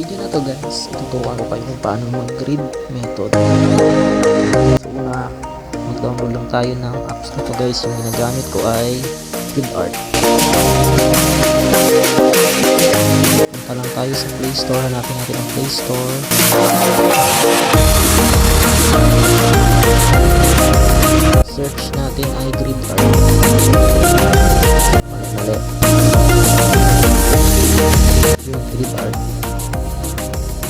video na to guys, ituturuan ko kayo kung paano mag-grid method. So una, mag-download lang tayo ng apps na to guys. Yung ginagamit ko ay GridArt. Punta lang tayo sa Play Store, hanapin natin ang Play Store. Search natin ay GridArt. Mali. Yung GridArt.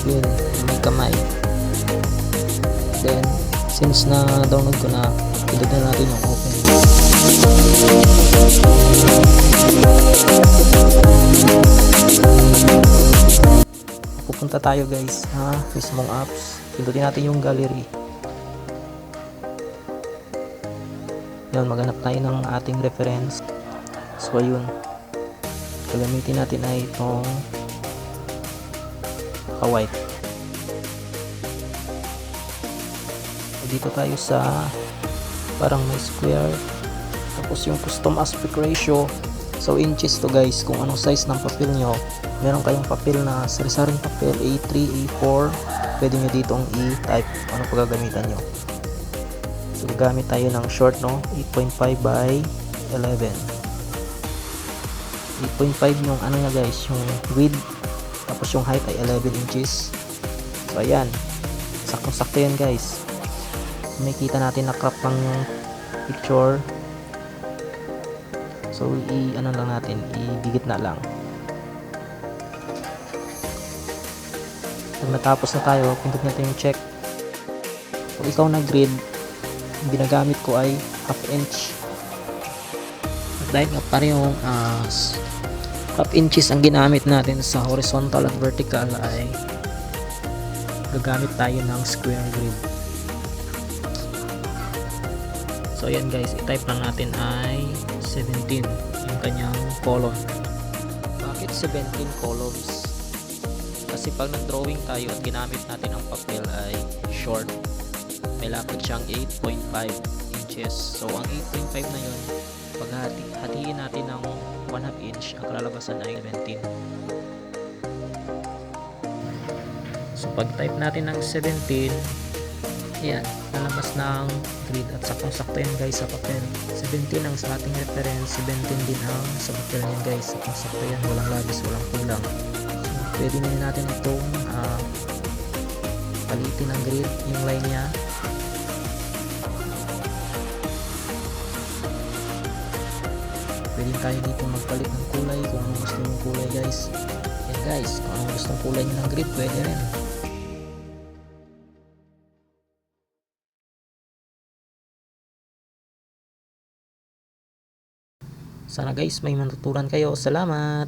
Yun, may kamay. Then, since na download ko na, pindot na natin yung open. Pupunta tayo guys sa mismong apps. Pindutin natin yung gallery. Yun, maghanap tayo ng ating reference. So ayun, gagamitin natin ay itong white. So, dito tayo sa parang may square, tapos yung custom aspect ratio. So inches to guys, kung anong size ng papel nyo. Meron kayong papel na sari-saring papel A3, A4, pwede nyo ditong i-type ano pagagamitan nyo. So gagamit tayo ng short, no, 8.5 by 11. 8.5 yung ano nga guys, yung width, tapos yung height ay 11 inches. So ayan, saktong-sakto yan guys. Makikita natin na crop lang yung picture. So ano lang natin, igigit na lang. Pag natapos na tayo, pindot natin yung check. Kung ikaw na grid, yung ginagamit ko ay half inch. At dahil nga parehong half inches ang ginamit natin sa horizontal at vertical, ay gagamit tayo ng square grid. So ayan guys, i-type lang natin ay 17 yung kanyang column. Bakit 17 columns? Kasi pag nag-drawing tayo at ginamit natin ang papel ay short, may lapad siyang 8.5 inches. So ang 8.5 na yun, pag hatiin natin ng 1/2 inch, ang kalalabasan ay 17. So pag type natin ng 17, ayan, lalabas ng grid at saktong-sakto yan guys sa papel. 17 ang sa ating reference, 17 din ang sa papel yan guys. Saktong-sakto yan, walang labis, walang kulang. So pwede na natin itong palitin ng grid, yung line nya. Pwede tayo dito magpalit ng kulay kung anong gusto yung kulay guys. Yan guys, kung anong gusto yung kulay ng grid, pwede rin. Sana guys may matutunan kayo. Salamat!